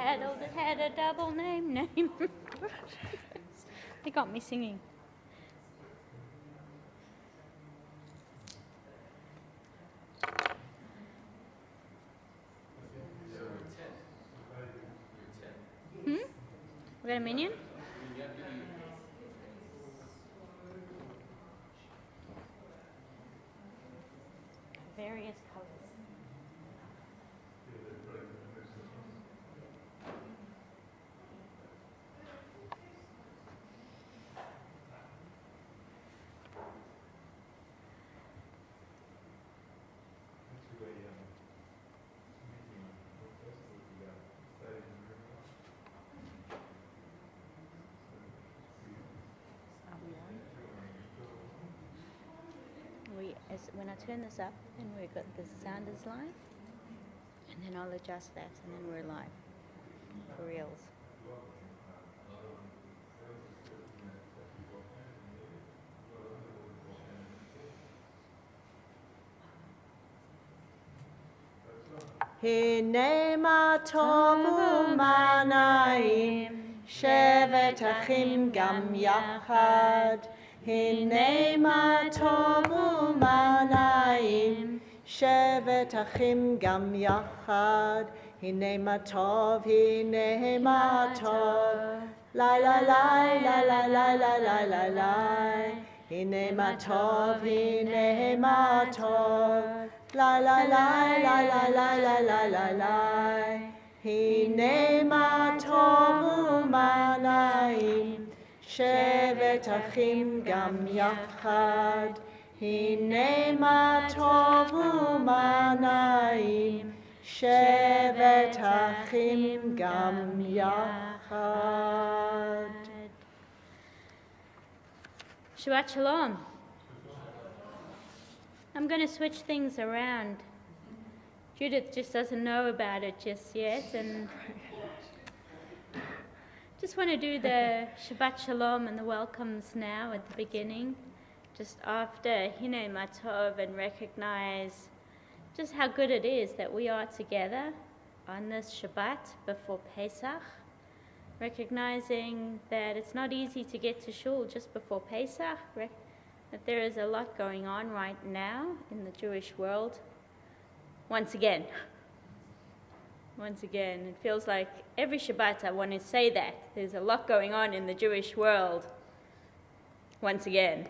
had a double name. They got me singing. We got a minion? Various colors. When I turn this up, then we've got the sound is live, and then I'll adjust that, and then we're live for reals. Hine ma tovu manaim, shevet achim gam yachad. Hine ma tovu manaim, shevet achim gam yachad. Hine ma tov, lai la lai la la la la la la la. Hine ma tov, la la la la la la la la la la. Hine ma tovu manaim, shevet achim gam yachad. Hine ma tovu manaim, shevet achim gam yachad. Shabbat Shalom. I'm going to switch things around. Judith just doesn't know about it just yet, and just want to do the Shabbat Shalom and the welcomes now at the beginning, just after Hine Ma Tov, and recognize just how good it is that we are together on this Shabbat before Pesach, recognizing that it's not easy to get to shul just before Pesach, that there is a lot going on right now in the Jewish world. Once again, it feels like every Shabbat I want to say that. There's a lot going on in the Jewish world. Once again.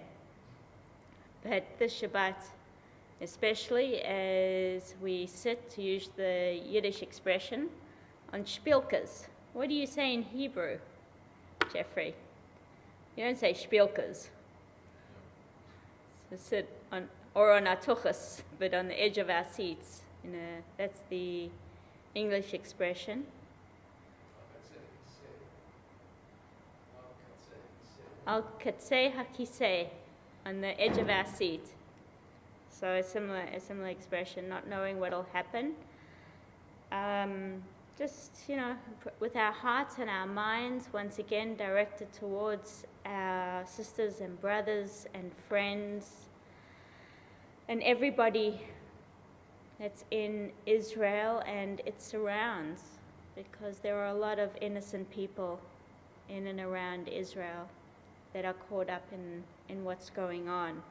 But this Shabbat, especially as we sit, to use the Yiddish expression, on shpilkas. What do you say in Hebrew, Jeffrey? You don't say shpilkas. So sit on, or on our tuchas, but on the edge of our seats. That's the English expression. Al katsei hakisei, on the edge of our seat. So a similar expression, not knowing what'll happen. Just, with our hearts and our minds once again directed towards our sisters and brothers and friends and everybody that's in Israel and its surrounds, because there are a lot of innocent people in and around Israel that are caught up in what's going on.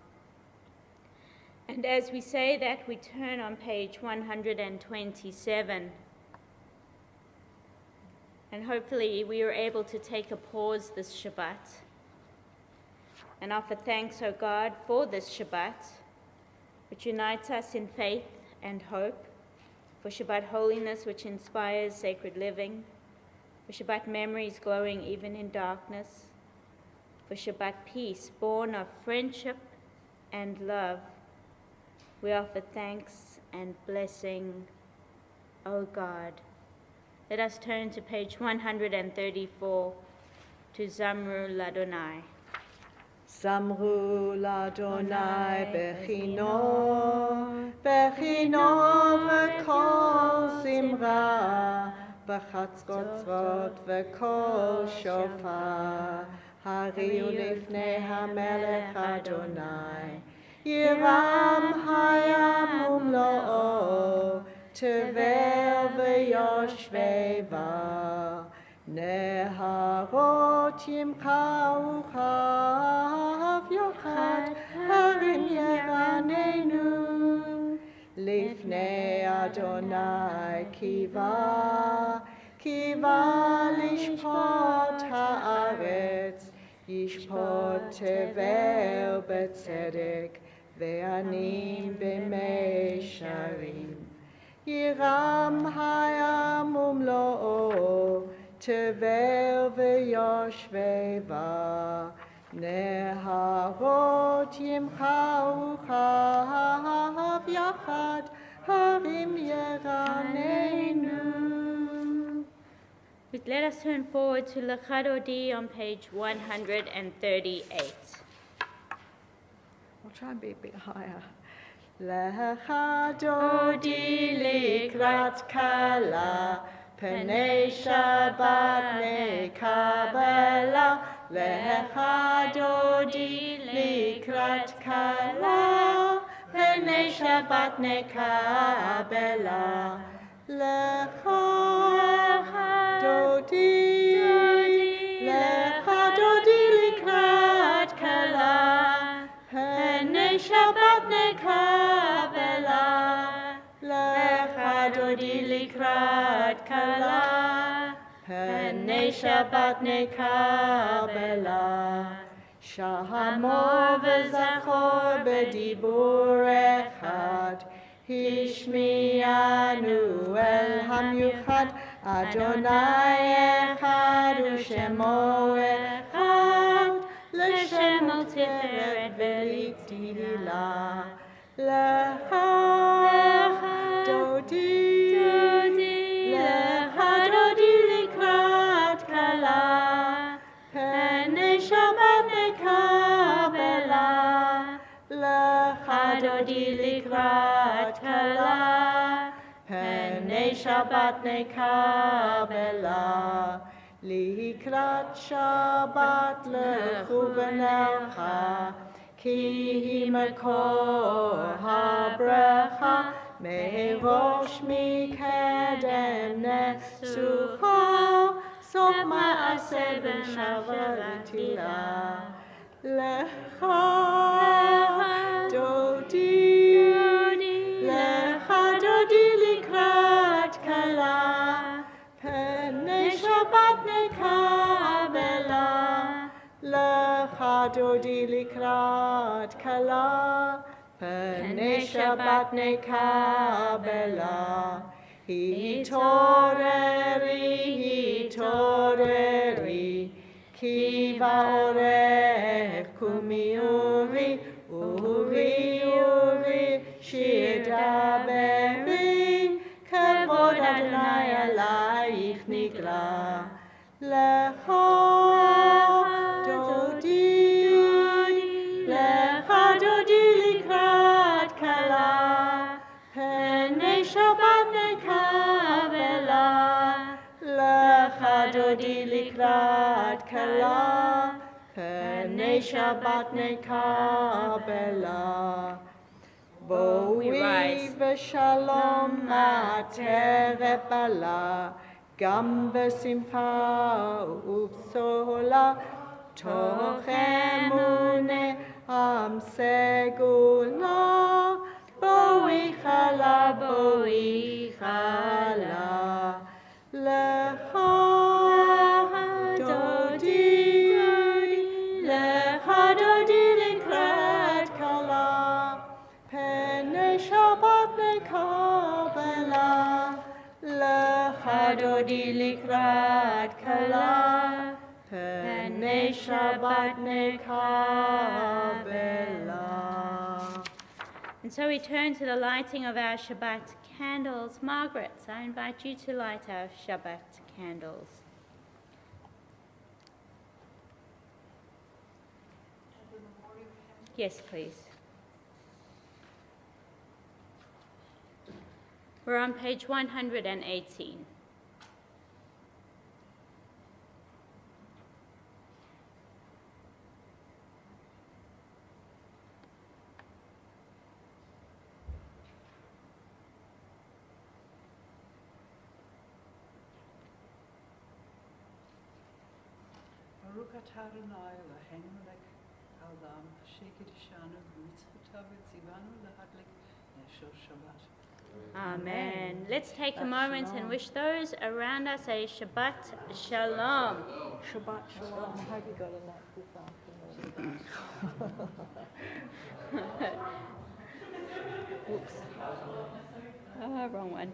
And as we say that, we turn on page 127. And hopefully we are able to take a pause this Shabbat and offer thanks, O God, for this Shabbat, which unites us in faith and hope, for Shabbat holiness, which inspires sacred living, for Shabbat memories glowing even in darkness, for Shabbat peace born of friendship and love. We offer thanks and blessing, O God. Let us turn to page 134 to Zamru Ladonai. Zamru Ladonai bechino, bechino v'kol zimra, b'chatzrotzrot v'kol shofar, hariu lifnei hamelech Adonai, yiram hayam umlo'o, תבל ויושבי בה, נהרות ימחאו חב יוחד, הרים ירננו, לפני אדוני קיווה לשפוט הארץ, ישפוט תבל בצדק, ועניים במישרים. ירם הים ומלואו, תבל ויושבי בה, נהרות ימחאו חב יחד, הרים ירננו. Let us turn forward to Lechadodi on page 138. I'll try and be a bit higher. Lechadodi likrat kala, Pnei Shabbat nekabela. Lechadodi likrat kala, Pnei Shabbat nekabela. Lechadodi likrat kala, Pnei Shabbat nekabela. Lechadodi likrat kala, Pnei Shabbat nekabela. Shamo v'zachor b'dibur echad, Hishmianu el hamyuchad, Adonai echad u'shemo echad, l'shemo tiferet v'liktila. Lechadodi likrat kala, Pnei Shabbat nekabela. Lechadodi likrat kala, Pnei Shabbat nekabela. Likrat Shabbat lechu v'nelcha, ki hi makor habracha, merosh mikedem nesucha, sof ma'aseh ben shavatila. Lechadodi likrat kala, Pnei Shabbat nekabela. Lechadodi likrat kala, Pnei Shabbat nekabela. Hitoreri, ki va'orech kumi uri, shir daberi, kavod Adonai alayich nikra. Lechadodi likrat kala, Pnei Shabbat nekabela. Lechadodi likrat kala, Pnei Shabbat nekabela. Bo'ui v'shalom ma'ateret bala, gam v'simcha u'bsola, toch emune am segula. Bo'ui chala, Lechadodi likrat kala, Pnei Shabbat nekabela. Lechadodi likrat kala, Pnei Shabbat nekabela. And so we turn to the lighting of our Shabbat candles. Margaret, I invite you to light our Shabbat candles. Yes, please. We're on page 118. Baruch atah Adonai Eloheinu melech haolam sheked shanu b'mitzvotav v'tzivanu lahadlik neshor Shabbat. Amen. Let's take a moment and wish those around us a Shabbat Shalom. Shabbat Shalom. How have you got in that this afternoon? Whoops. Oh, wrong one.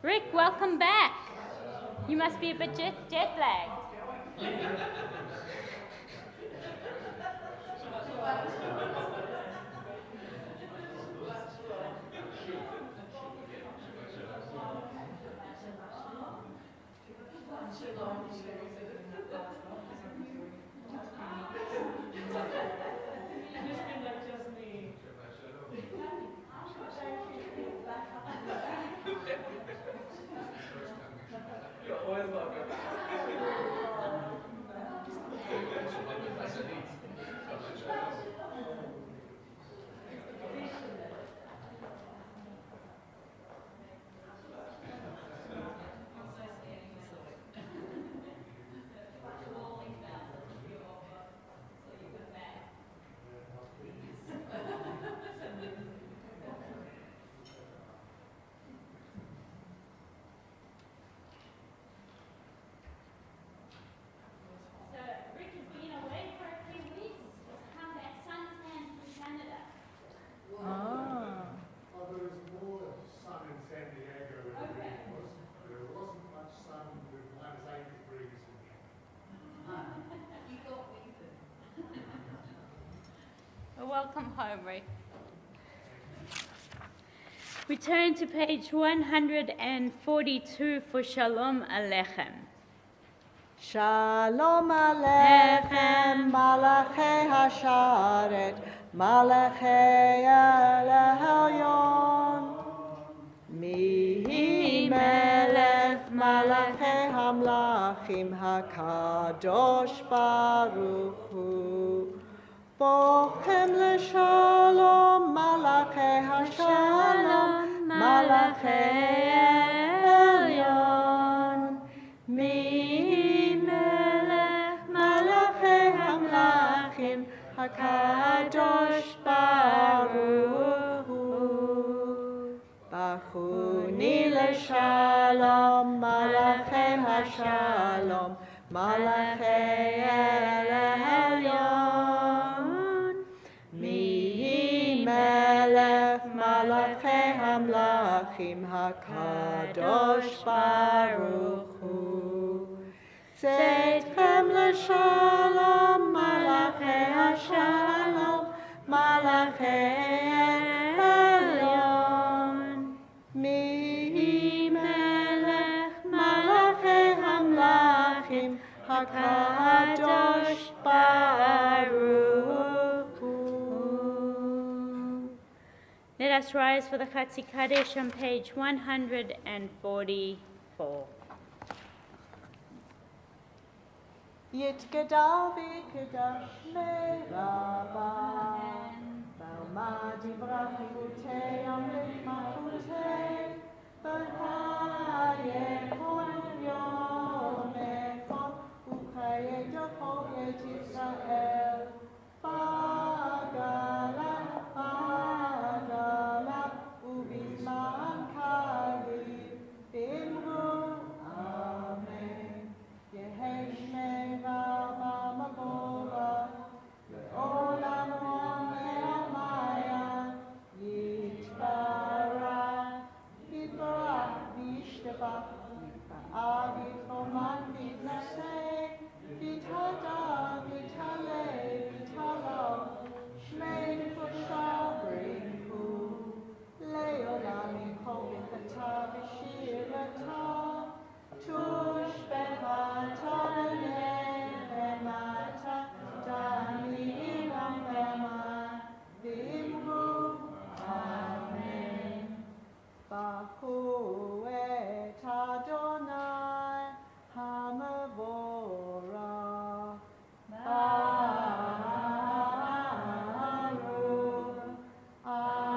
Rick, welcome back. You must be a bit jet lagged. Welcome home, Rick. We turn to page 142 for Shalom Aleichem. Shalom Aleichem, Malachei Hasharet, Malachei El-Elyon. Mihi Melech, Malachei Hamlachim, HaKadosh Baruch Hu. Bochem l'shalom, Malachei Hashalom, Malachei El-Elyon. Mihi Melech, Malachei Hamlachim, HaKadosh Baruch Hu. Bachuni l'shalom, Malachei Hashalom, Malachei El-Elyon. Mihi Melech, Malachei Hamlachim, HaKadosh Baruch Hu. Tzedchem l'shalom, Malachei Hashalom, Malachei El-Elyon. Mihi Melech, Malachei Hamlachim, HaKadosh Baruch Hu. Let us rise for the Chatzi Kaddish on page 144. יתגדל ויקדש מרבה, ועמד יברח חיבותי ימליך מלכותי, ויקום יום אחד, וחיי יעקב את ישראל. בגלה, בגלה, ובזמן קריב, אמרו אמן. יהי שמי רבה מגורה, לעולם ועמיה, יתברך, יתברך וישתבח, יתפאר יתרומן ויתנשא, יתהדר ויתהלל ויתהלל, שמי נפשה בריחו, לעולם ינקום ברכתה ושירתה, תושבחתה ונחמתה, תמירם דמה, ואמרו אמן. ברכו את אדוני המבורך. ברוך אדוני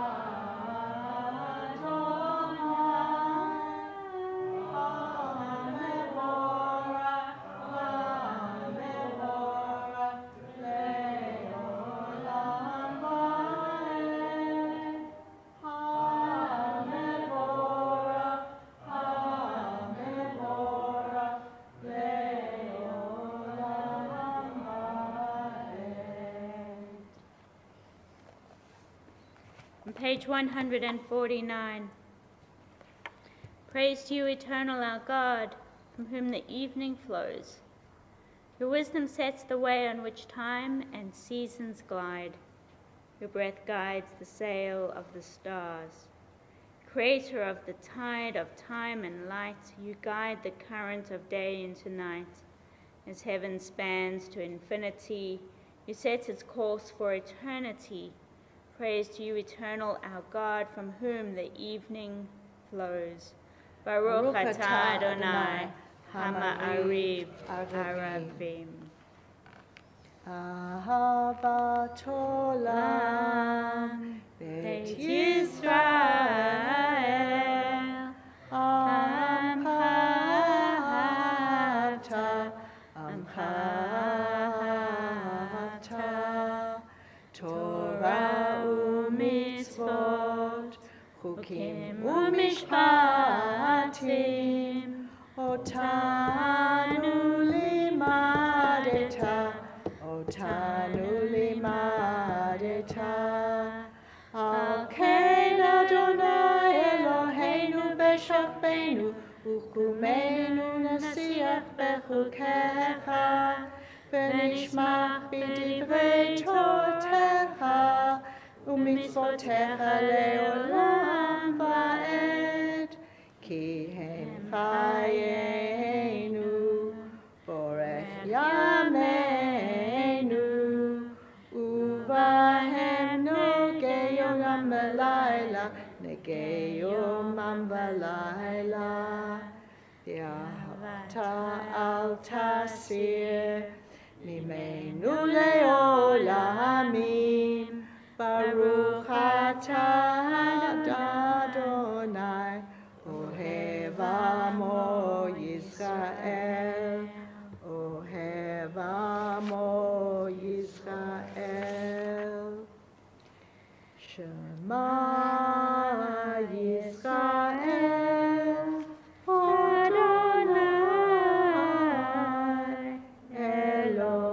page 149. Praise to you, eternal our God, from whom the evening flows. Your wisdom sets the way on which time and seasons glide. Your breath guides the sail of the stars. Creator of the tide of time and light, you guide the current of day into night. As heaven spans to infinity, you set its course for eternity. Praise to you, eternal our God, from whom the evening flows. Baruch atah Adonai, Hama'ariv Aravim. Ahavat Olam, Beit Yisrael, Amcha Amcha, Torah u'mitzvot, Chukim u'mishpatim, Otanu limadeta, Al ken Adonai Eloheinu b'shachbeinu, U'chumeinu nasiach b'chukecha, V'nishmach b'divrei Tortecha, U'mitzvotecha le'olam va'ed, Ki hem chayenu, Borech yameinu, Uvahem nogei yomam v'layla, Negei yomam v'layla. V'ahavta al tasir, Mimenu le'olamim, Baruch atah Adonai, Ohev amo Yisrael, Ohev amo Yisrael. Shema Yisrael, Adonai Eloheinu,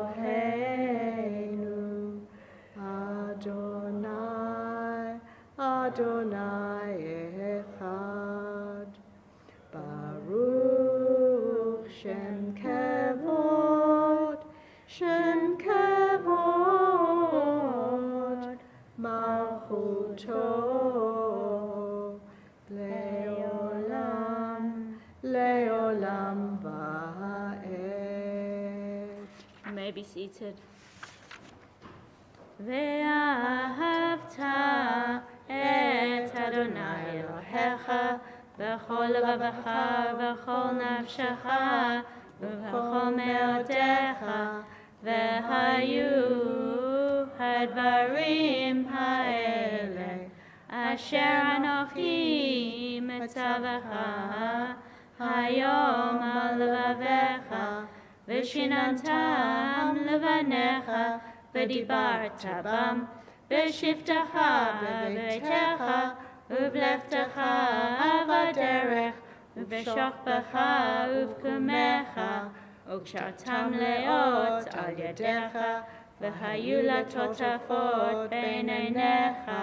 Adonai, Adonai Echad. Baruch Shem Kevod, Shem Kevod, Malchuto, Leolam, Leolam Va'ed. You may be seated. Ve'ahavta et Adonai Elohecha v'chol levavecha v'chol nafshecha v'chol me'odecha v'hayu hadvarim ha'ele asher anochi metzavecha hayom al levavecha v'shinantam levanecha v'dibarta bam v'shivtecha v'beitecha v'bleftecha v'derech v'shachbecha v'kumecha ukshartam leot al yadecha v'hayu latotafot b'neinecha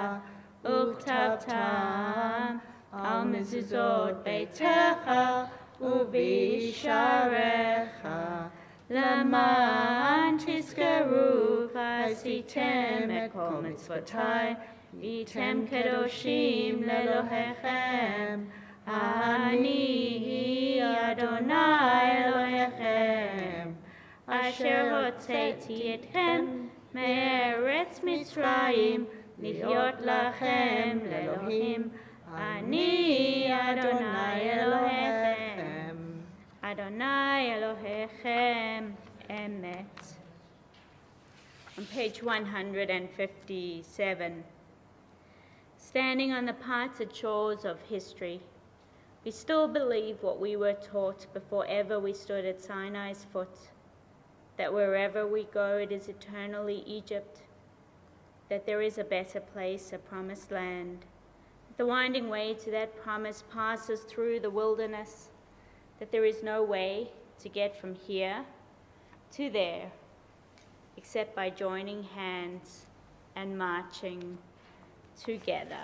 uktabtam al mezuzot beitecha u'b'isharecha Laman tizkaru v'asitem et kol mitzvotai v'tem kedoshim lelohechem Ani Adonai Elohechem asher hotzeiti etchem me'eretz Mitzrayim lihyot lachem lelohim Ani Adonai Elohechem Adonai Elohechem Emet. On page 157, standing on the parted shores of history, we still believe what we were taught before ever we stood at Sinai's foot, that wherever we go it is eternally Egypt, that there is a better place, a promised land. The winding way to that promise passes through the wilderness, that there is no way to get from here to there except by joining hands and marching together.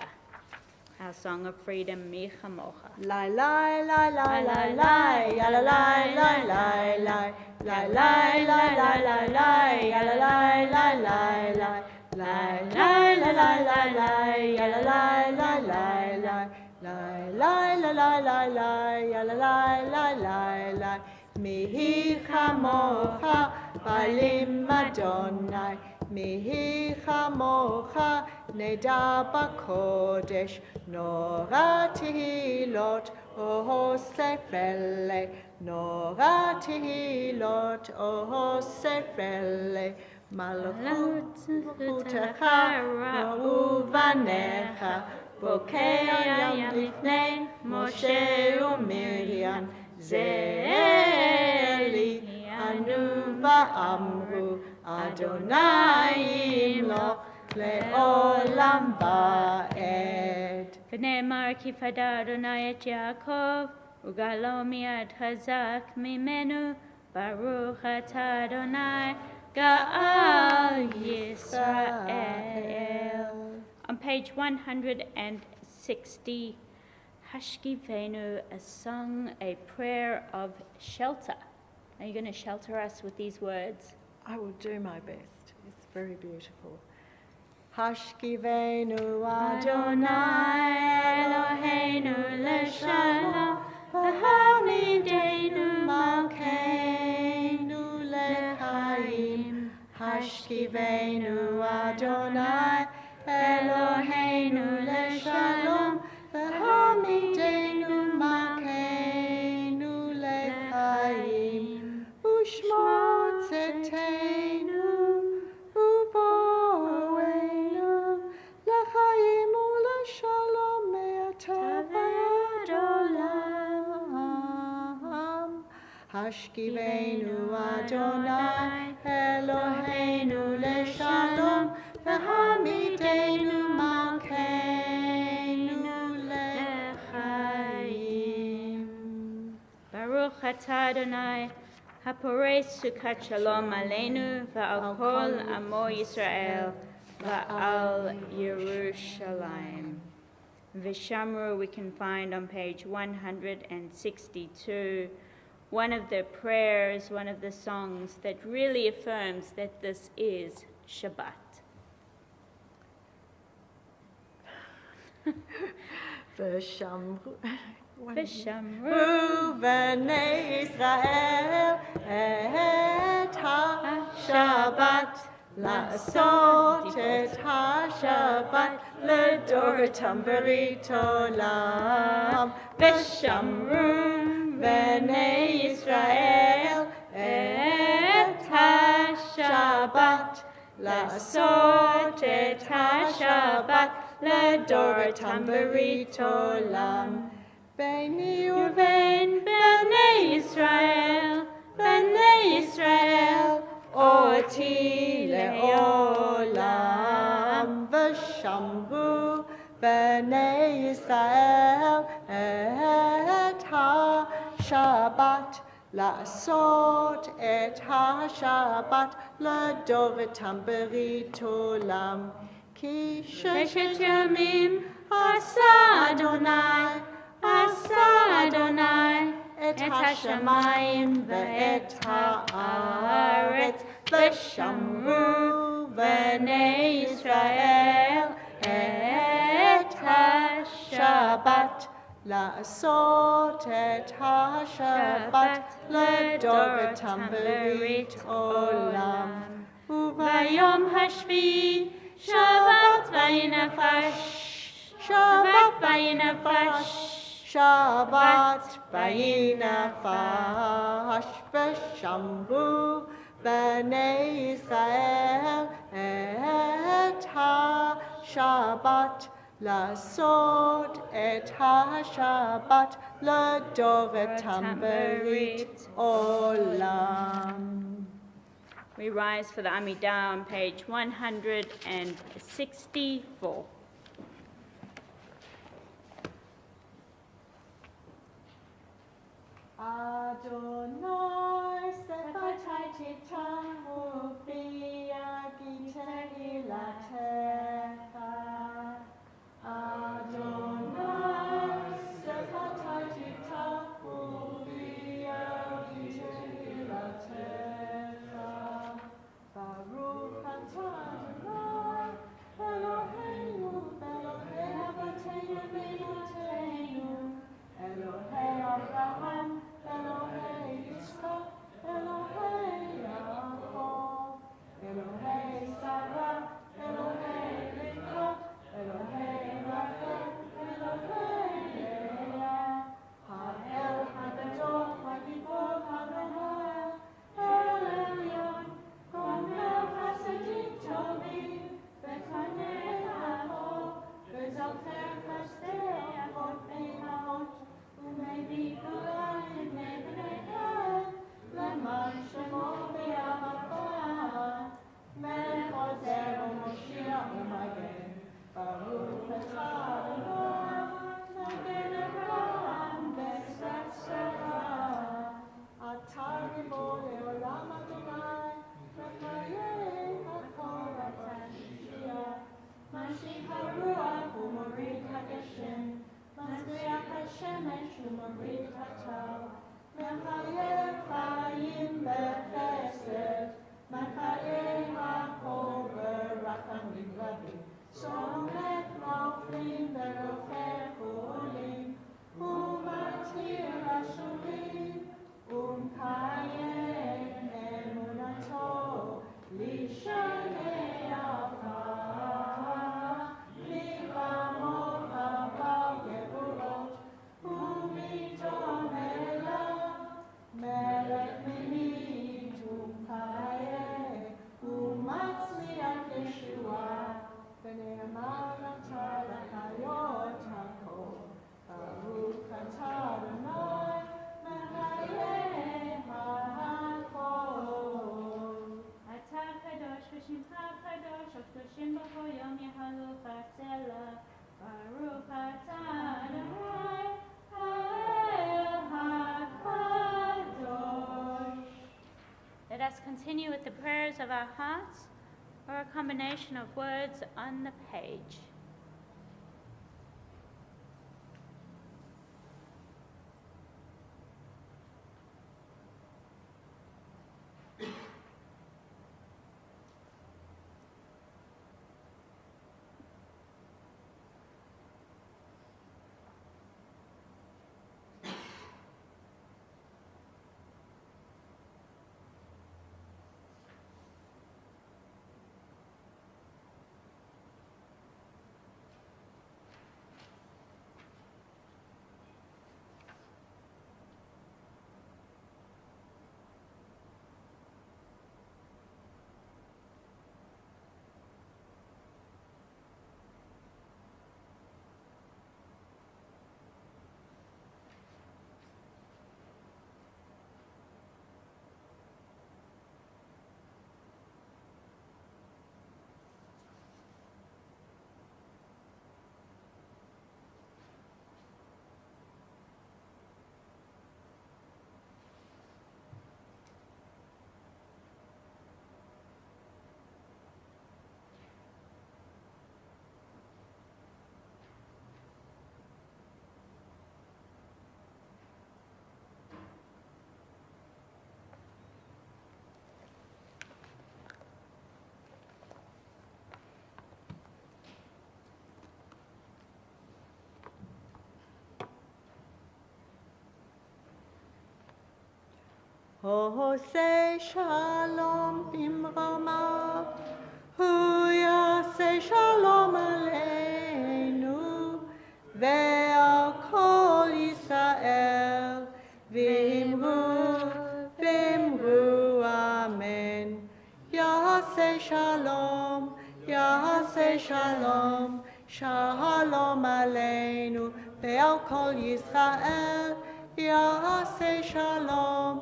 Our song of freedom, Mi Chamocha. Lai lai lai lai lai lai, ya la lai lai lai lai, lai lai lai lai lai lai, ya la lai lai lai lai, lai lai lai lai lai lai, ya la lai lai lai lai, lai lai lai lai lai lai, ya la lai lai lai lai. Mihi chamocha balim Adonai, mihi chamocha neda b'kodesh, nora tehilot o sefele, nora tehilot o sefele, malchutecha uvanecha, bokei yam lifnei Moshe uMiriam, Zeli anu va'amru Adonai imloch le'olam va'ed. ונאמר כי פדה אדוני את יעקב, וגאלו מיד חזק ממנו, ברוך אתה אדוני, גאל ישראל. On page 160, Hashkivenu, a song, a prayer of shelter. Are you going to shelter us with these words? I will do my best. It's very beautiful. Hashkivenu Adonai Eloheinu leshalom, v'hamidenu malkeinu lechaim. Hashkivenu Adonai Eloheinu leshalom, v'hamidenu malkeinu lechaim. Ushmot zetenu uboenu lechaim uleshalom me'ata v'ad olam. Hashkivenu Adonai Eloheinu leshalom, v'hamidenu malkeinu lechaim. Baruch atah Adonai, hapores sukat shalom aleinu, va'al kol amo Yisrael, va'al Yerushalayim. Vishamru we can find on page 162, one of the prayers, one of the songs that really affirms that this is Shabbat. V'shamru Vishamru b'nei Israel et ha-Shabbat, לעשות את השבת לדורתם ברית עולם. ושמרו בני ישראל את השבת, לעשות את השבת לדורתם ברית עולם. ביני ובין בני ישראל, אותי לעולם. ושמרו בני ישראל את השבת, לעשות את השבת לדורתם ברית עולם. כי ששת ימים עשה אדוני את השמיים ואת הארץ, ושמרו בני ישראל את השבת, לעשות את השבת לדורתם ברית עולם. וביום השביעי שבת וינפש, שבת וינפש, שבת וינפש. ושמרו בני ישראל את השבת, לעשות את השבת לדורתם ברית עולם. We rise for the Amidah on page 164. Adonai sefatai titamu biyagite ilatecha, Let us continue with the prayers of our hearts, or a combination of words on the page. Hosei shalom bimromav, hu yaseh shalom aleinu, ve'al kol Yisrael, v'imru amen. Yaseh shalom, shalom aleinu, ve'al kol Yisrael, yaseh shalom,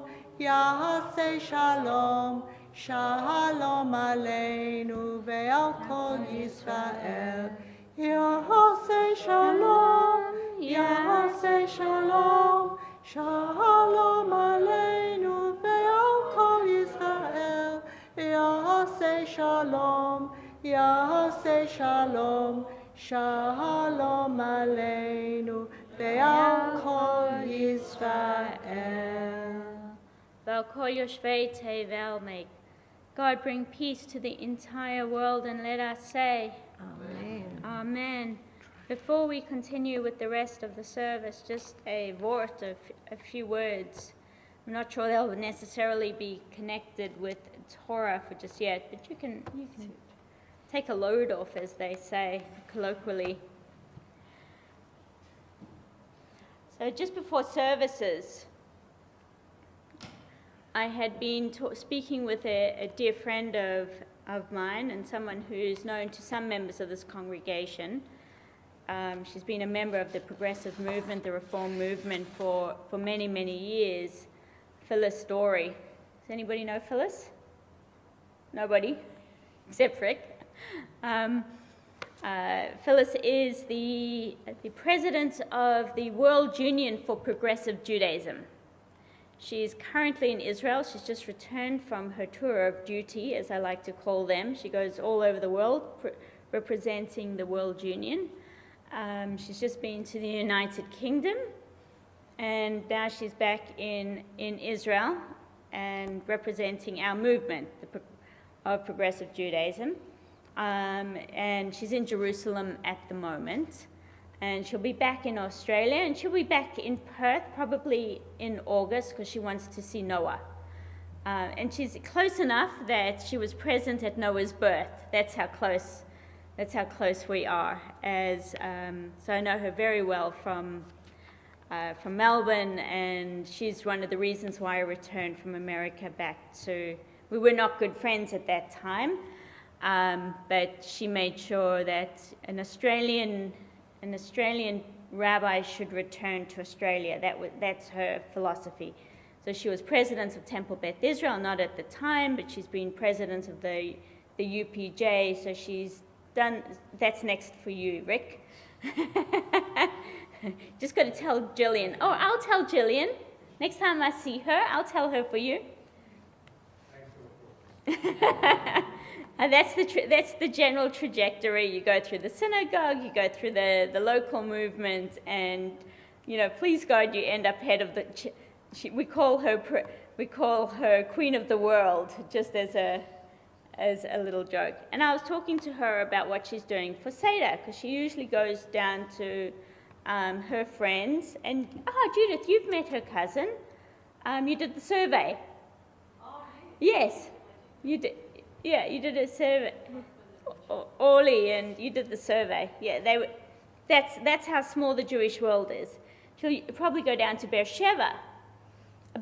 shalom aleinu ve'al kol Yisrael. Yaseh shalom, shalom aleinu ve'al kol Yisrael. Yaseh shalom, shalom aleinu ve'al kol Yisrael. Vel kol yoshvei tevel, may God bring peace to the entire world, and let us say, Amen. Amen. Before we continue with the rest of the service, just a few words. I'm not sure they'll necessarily be connected with Torah for just yet, but you can take a load off, as they say colloquially. So just before services, I had been speaking with a dear friend of mine, and someone who's known to some members of this congregation. She's been a member of the Progressive movement, the Reform movement, for many, many years. Phyllis Story. Does anybody know Phyllis? Nobody, except Rick. Phyllis is the president of the World Union for Progressive Judaism. She is currently in Israel. She's just returned from her tour of duty, as I like to call them. She goes all over the world representing the World Union. She's just been to the United Kingdom, And now she's back in Israel and representing our movement of Progressive Judaism. And she's in Jerusalem at the moment. And she'll be back in Australia, and she'll be back in Perth probably in August because she wants to see Noah. And she's close enough that she was present at Noah's birth. That's how close we are. So I know her very well from Melbourne, and she's one of the reasons why I returned from America back to. We were not good friends at that time, but she made sure that an Australian rabbi should return to Australia. That's her philosophy. So she was president of Temple Beth Israel, not at the time, but she's been president of the UPJ. So she's done. That's next for you, Rick. Just got to tell Jillian. Oh, I'll tell Jillian. Next time I see her, I'll tell her for you. And that's the general trajectory. You go through the synagogue, you go through the local movement, and please God, you end up head of the. We call her Queen of the World, just as a little joke. And I was talking to her about what she's doing for Seder, because she usually goes down to her friends. And Judith, you've met her cousin. You did the survey. Yes, you did. Yeah, you did a survey, Orly, and you did the survey. Yeah, that's how small the Jewish world is. She'll probably go down to Beersheba,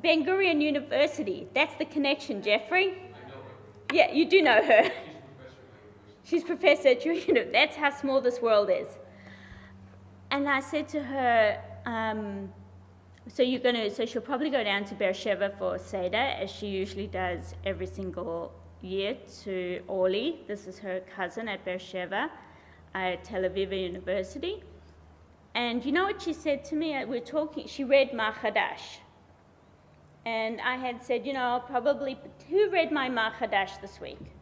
Ben Gurion University. That's the connection, Jeffrey. I know her. Yeah, you do know her. She's professor at my university. She's professor at That's how small this world is. And I said to her, so she'll probably go down to Beersheba for Seder, as she usually does every single year, to Orly. This is her cousin at Beersheba, at Tel Aviv University. And you know what she said to me? We're talking, she read Ma Chadash. And I had said, who read my Ma Chadash this week?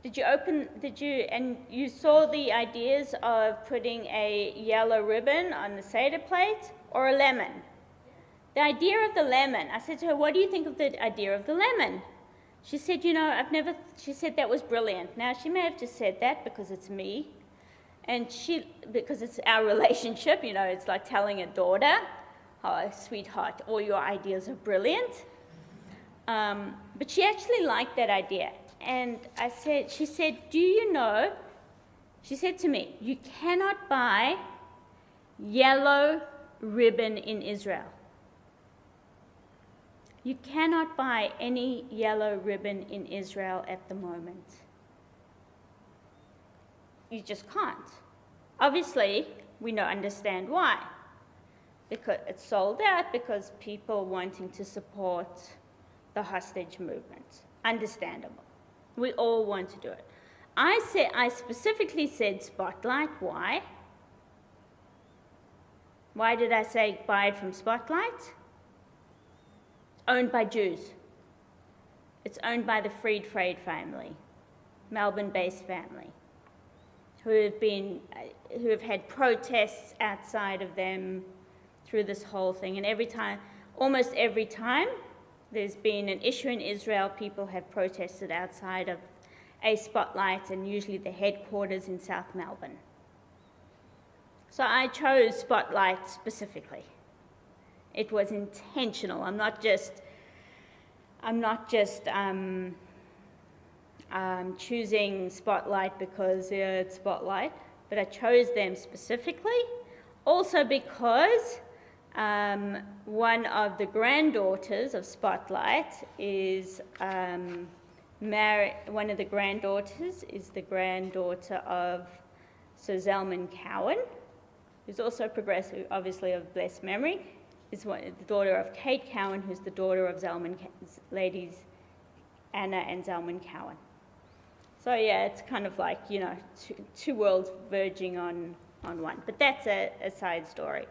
And you saw the ideas of putting a yellow ribbon on the Seder plate or a lemon? The idea of the lemon, I said to her, what do you think of the idea of the lemon? She said, she said that was brilliant. Now, she may have just said that because it's me, and because it's our relationship, it's like telling a daughter, oh, sweetheart, all your ideas are brilliant. But she actually liked that idea. And she said, do you know, she said to me, you cannot buy yellow ribbon in Israel. You cannot buy any yellow ribbon in Israel at the moment. You just can't. Obviously, we don't understand why. Because it's sold out, because people wanting to support the hostage movement. Understandable. We all want to do it. I specifically said Spotlight. Why? Why did I say buy it from Spotlight? Owned by Jews. It's owned by the Fried family, Melbourne-based family, who have had protests outside of them through this whole thing. And almost every time there's been an issue in Israel, people have protested outside of a Spotlight, and usually the headquarters in South Melbourne. So I chose Spotlight specifically. It was intentional. I'm not just choosing Spotlight because it's Spotlight, but I chose them specifically. Also because one of the granddaughters of Spotlight is one of the granddaughters is the granddaughter of Sir Zalman Cowan, who's also progressive, obviously of blessed memory. Is the daughter of Kate Cowan, who's the daughter of ladies Anna and Zalman Cowan. So yeah, it's kind of like, two worlds verging on one. But that's a side story.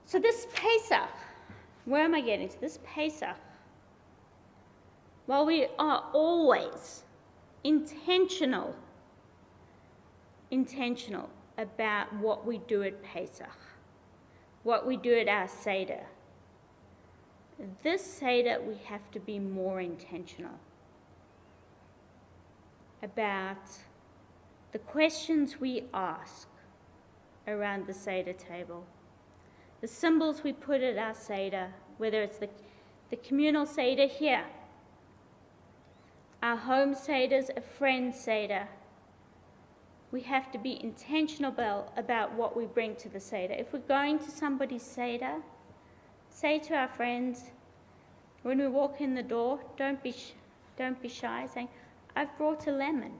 So this Pesach, where am I getting to? This Pesach, while we are always intentional about what we do at Pesach, what we do at our Seder. This Seder, we have to be more intentional about the questions we ask around the Seder table, the symbols we put at our Seder, whether it's the communal Seder here, our home Seders, a friend Seder. We have to be intentional about what we bring to the Seder. If we're going to somebody's Seder, say to our friends, when we walk in the door, don't be shy, saying, I've brought a lemon.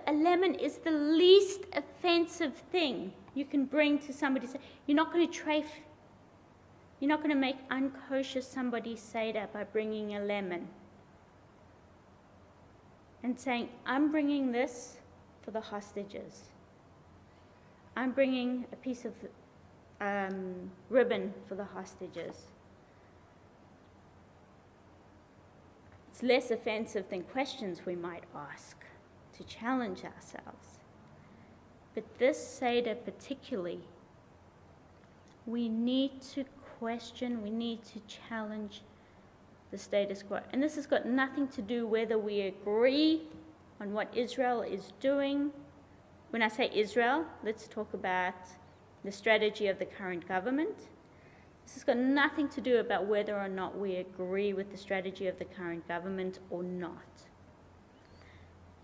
A lemon is the least offensive thing you can bring to somebody's Seder. You're not going to trafe. You're not going to make unkosher somebody's Seder by bringing a lemon. And saying, I'm bringing this for the hostages. I'm bringing a piece of ribbon for the hostages. It's less offensive than questions we might ask to challenge ourselves. But this Seder particularly, we need to question, we need to challenge the status quo. And this has got nothing to do whether we agree on what Israel is doing. When I say Israel, let's talk about the strategy of the current government. This has got nothing to do about whether or not we agree with the strategy of the current government or not.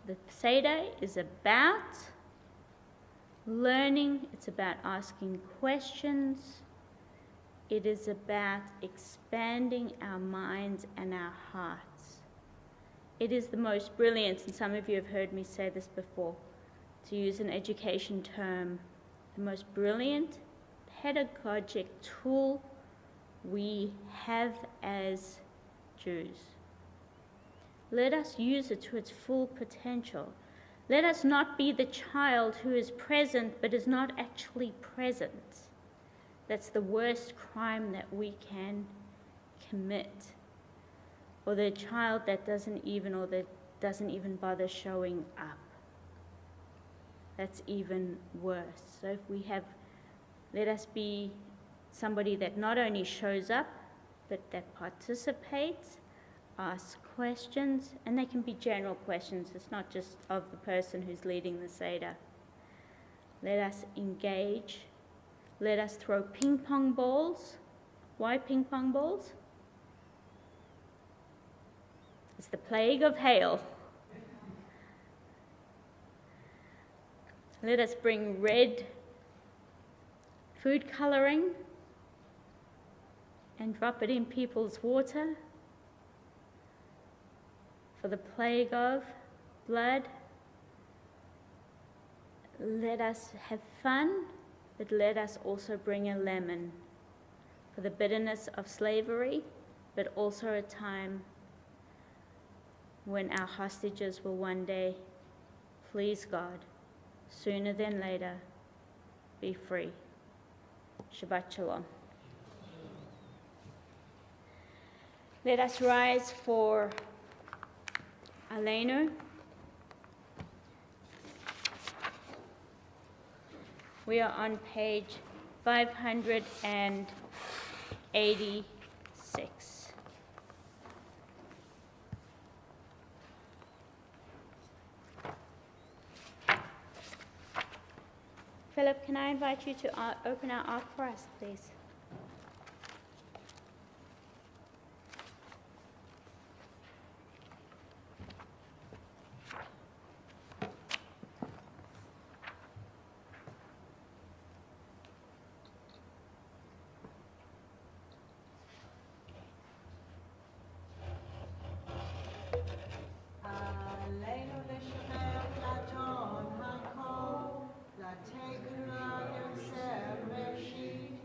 The Seder is about learning, it's about asking questions, it is about expanding our minds and our hearts. It is the most brilliant, and some of you have heard me say this before, to use an education term, the most brilliant pedagogic tool we have as Jews. Let us use it to its full potential. Let us not be the child who is present but is not actually present. That's the worst crime that we can commit. Or the child that doesn't even bother showing up. That's even worse. So if we have, let us be somebody that not only shows up, but that participates, asks questions, and they can be general questions. It's not just of the person who's leading the Seder. Let us engage. Let us throw ping pong balls. Why ping pong balls? It's the plague of hail. Let us bring red food coloring and drop it in people's water for the plague of blood. Let us have fun, but let us also bring a lemon for the bitterness of slavery, but also a time when our hostages will one day, please God, sooner than later, be free. Shabbat Shalom. Let us rise for Aleinu. We are on page 586. Philip, can I invite you to open our ark for us, please? Aleinu לשמר לאתון הכל, לתקן ליוסף ראשית,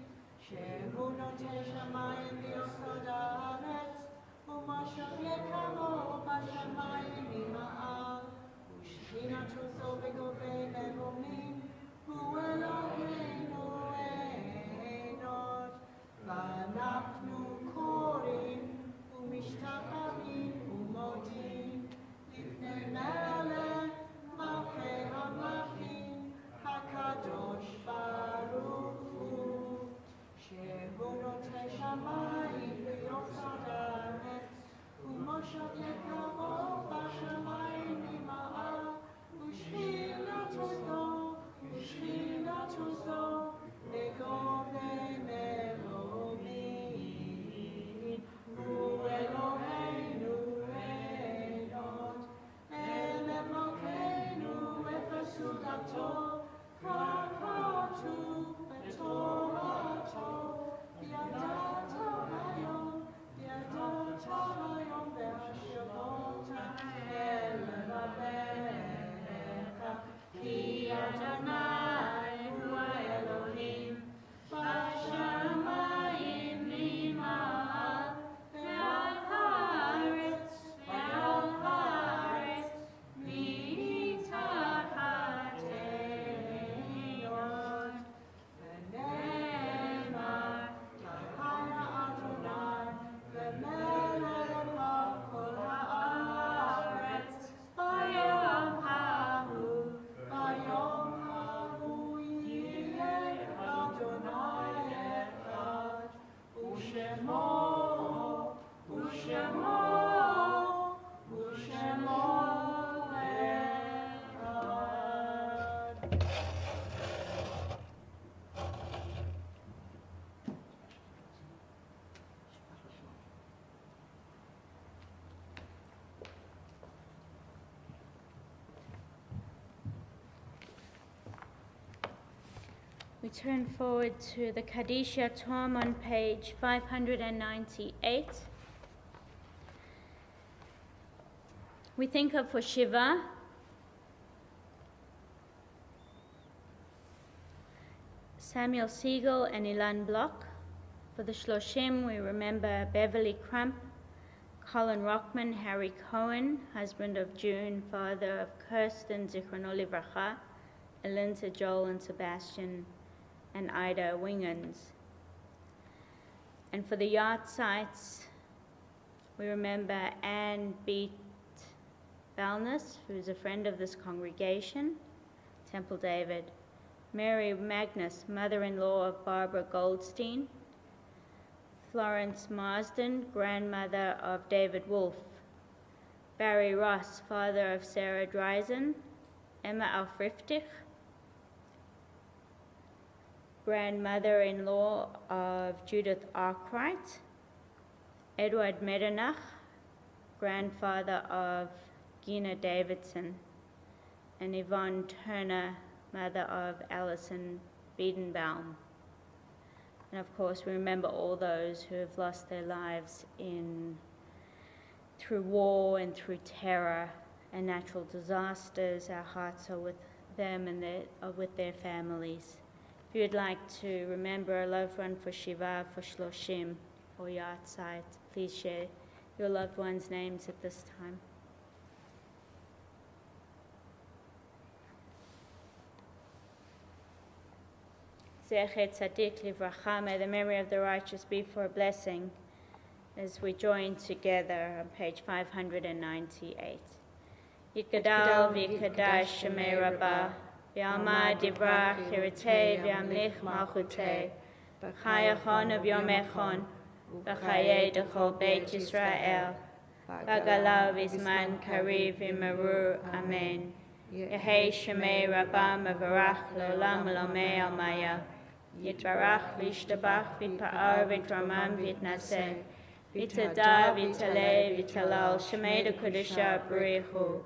We turn forward to the Kaddish Yatom on page 598. We think of for Shiva, Samuel Siegel and Ilan Block. For the Shloshim, we remember Beverly Crump, Colin Rockman, Harry Cohen, husband of June, father of Kirsten, Zichrono Livracha, Elinta, Joel, and Sebastian, and Ida Wingens. And for the yacht sites, we remember Anne Beat Balness, who's a friend of this congregation, Temple David, Mary Magnus, mother-in-law of Barbara Goldstein, Florence Marsden, grandmother of David Wolfe, Barry Ross, father of Sarah Dreisen, Emma Alfriftich, grandmother-in-law of Judith Arkwright, Edward Medinach, grandfather of Gina Davidson, and Yvonne Turner, mother of Alison Biedenbaum. And of course, we remember all those who have lost their lives through war and through terror and natural disasters. Our hearts are with them and with their families. If you'd like to remember a loved one for Shiva, for Shloshim, or Yahrzeit, please share your loved ones' names at this time. Zecher Tzadik Livracha, may the memory of the righteous be for a blessing as we join together on page 598. Yitgadal v'yikadash Shemei Rabbah, v'yalma divrach yiratei v'yamlich malchutei, v'chayachon of Yomechon, v'chayei d'chol Beit Yisrael, v'galav v'zman kariv v'meru, Amen. Yehei Shemei Rabbah mevarach l'olam l'omei almaya, Yitbarach v'yishtabach v'yitpa'ar v'yitramam v'yitnaseh, v'yitada v'yitaleh v'yitalal Shemei d'kodesha b'richu,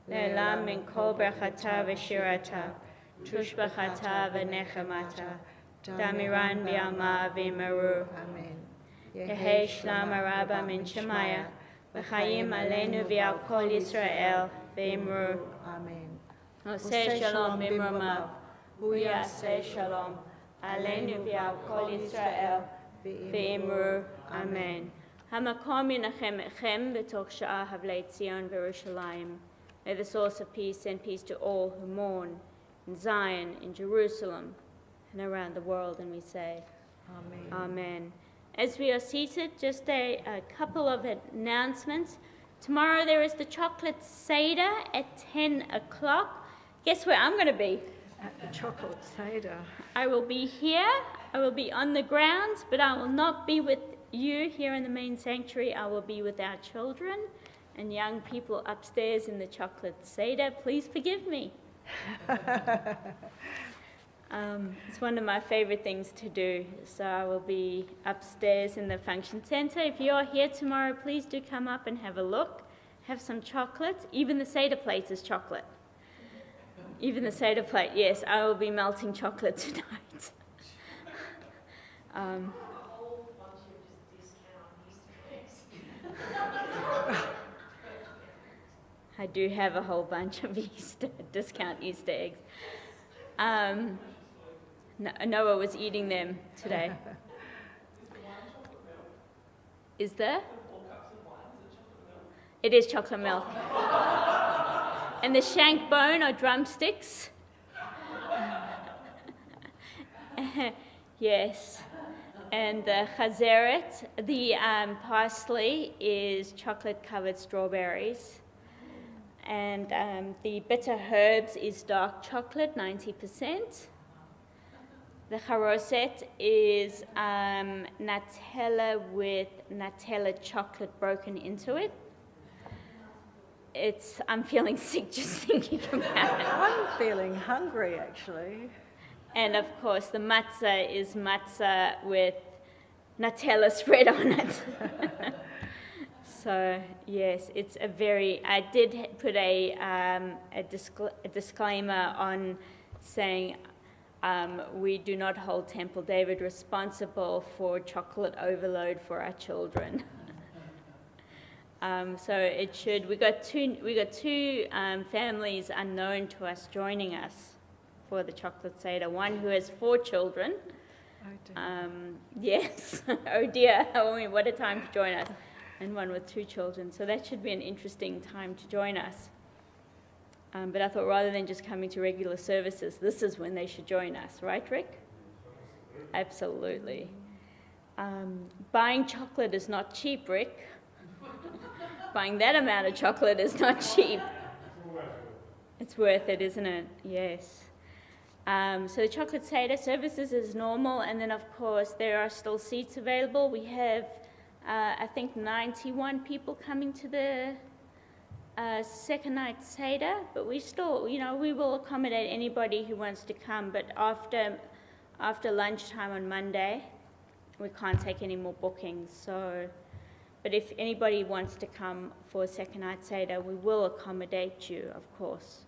le'elam min kol brachata v'shirata, tushbachata v'nechemata, damiran v'yalma v'yimeru. Amen. Yehei Shlam Rabba min Shemaya, v'chayim aleinu v'yal kol Yisrael v'yimru. Amen. Oseh shalom b'mromav, hu yaseh shalom, aleinu v'yal kol Yisrael v'yimru. Amen. Hamakom yinachem etchem b'toch sha'ah havlei Tzion v'Yerushalayim. May the source of peace send peace to all who mourn in Zion, in Jerusalem, and around the world. And we say, Amen. Amen. As we are seated, just a couple of announcements. Tomorrow there is the chocolate Seder at 10 o'clock. Guess where I'm going to be? At the chocolate Seder. I will be here. I will be on the grounds, but I will not be with you here in the main sanctuary. I will be with our children and young people upstairs in the chocolate Seder. Please forgive me. It's one of my favorite things to do. So I will be upstairs in the function center. If you're here tomorrow, please do come up and have a look. Have some chocolate. Even the Seder plate is chocolate. Even the Seder plate, yes. I will be melting chocolate tonight. I do have a whole bunch of discount Easter eggs. Noah was eating them today. Is there? It is chocolate milk. And the shank bone are drumsticks. Yes. And the chazeret, the parsley, is chocolate-covered strawberries. And the bitter herbs is dark chocolate, 90%. The charoset is Nutella with Nutella chocolate broken into it. I'm feeling sick just thinking about it. I'm feeling hungry, actually. And of course, the matzah is matzah with Nutella spread on it. So yes, it's a very. I did put a disclaimer on saying we do not hold Temple David responsible for chocolate overload for our children. So it should. We got two families unknown to us joining us for the chocolate Seder. One who has 4 children. Oh dear. Yes. Oh dear. I mean, what a time to join us. And one with 2 children. So that should be an interesting time to join us. But I thought rather than just coming to regular services, this is when they should join us, right, Rick? Absolutely. Buying chocolate is not cheap, Rick. Buying that amount of chocolate is not cheap. It's worth it, isn't it? Yes. So the chocolate Seder services is normal, and then of course there are still seats available. We have, I think, 91 people coming to the second night Seder, but we still, we will accommodate anybody who wants to come, but after lunchtime on Monday, we can't take any more bookings. So, but if anybody wants to come for a second night Seder, we will accommodate you, of course.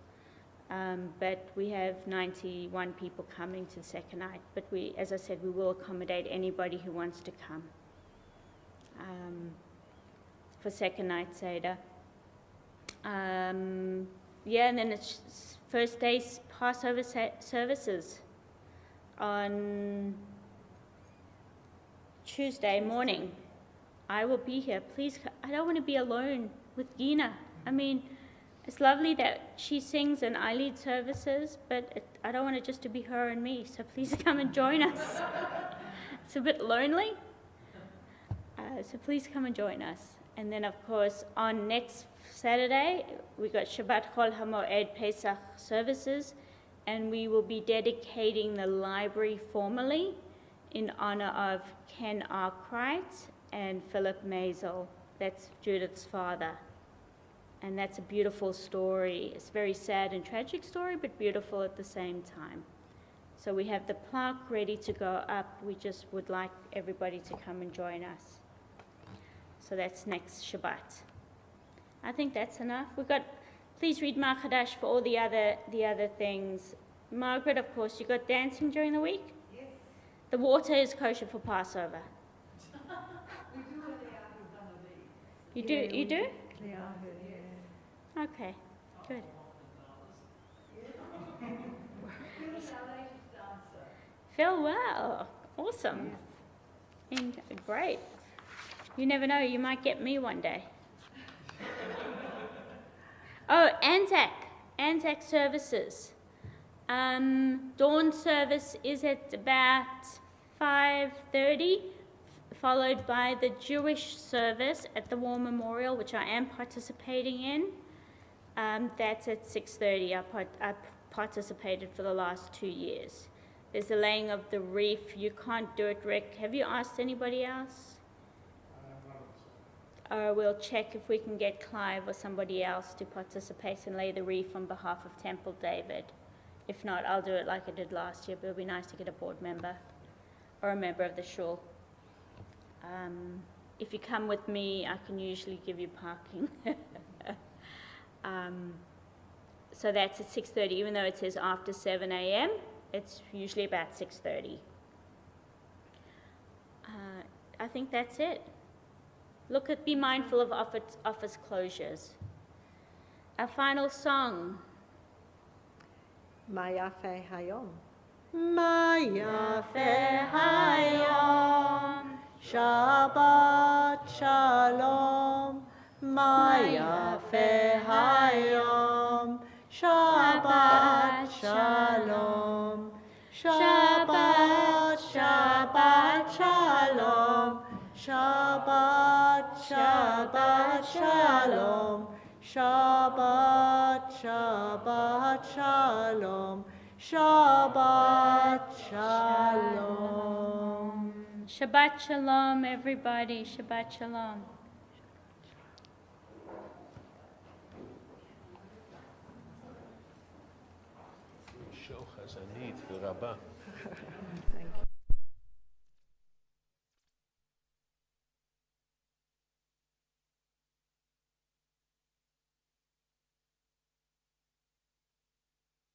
But we have 91 people coming to the second night, but as I said, we will accommodate anybody who wants to come for second night Seder. And then it's first day's Passover services on Tuesday morning. I will be here. Please, I don't want to be alone with Gina. I mean, it's lovely that she sings and I lead services, but I don't want it just to be her and me, so please come and join us. It's a bit lonely, so please come and join us. And then, of course, on next Saturday, we got Shabbat Chol HaMoed Pesach services, and we will be dedicating the library formally in honor of Ken Arkwright and Philip Maisel. That's Judith's father. And that's a beautiful story. It's a very sad and tragic story, but beautiful at the same time. So we have the plaque ready to go up. We just would like everybody to come and join us. So that's next Shabbat. I think that's enough. Please read Mar Chadash for all the other things. Margaret, of course, you got dancing during the week? Yes. The water is kosher for Passover. We do it after Holiday. You do? You do? Yeah. Okay, good. Phil, wow, awesome. And great. You never know, you might get me one day. Oh, Anzac services. Dawn service is at about 5:30, followed by the Jewish service at the War Memorial, which I am participating in. That's at 6:30. I participated for the last 2 years. There's the laying of the wreath. You can't do it, Rick. Have you asked anybody else? We'll check if we can get Clive or somebody else to participate and lay the wreath on behalf of Temple David. If not, I'll do it like I did last year, but it'll be nice to get a board member or a member of the shul. If you come with me, I can usually give you parking. So that's at 6:30, even though it says after 7 a.m., it's usually about 6:30. I think that's it. Be mindful of office closures. Our final song. Ma Yafeh Hayom. Ma Yafeh Hayom. Shabbat Shalom. Ma Yafeh Hayom. Shabbat Shalom. Shabbat Shabbat Shalom. Shabbat Shabbat Shalom. Shabbat Shabbat Shalom. Shabbat Shalom. Shabbat Shalom, everybody. Shabbat Shalom. תפילה רבה.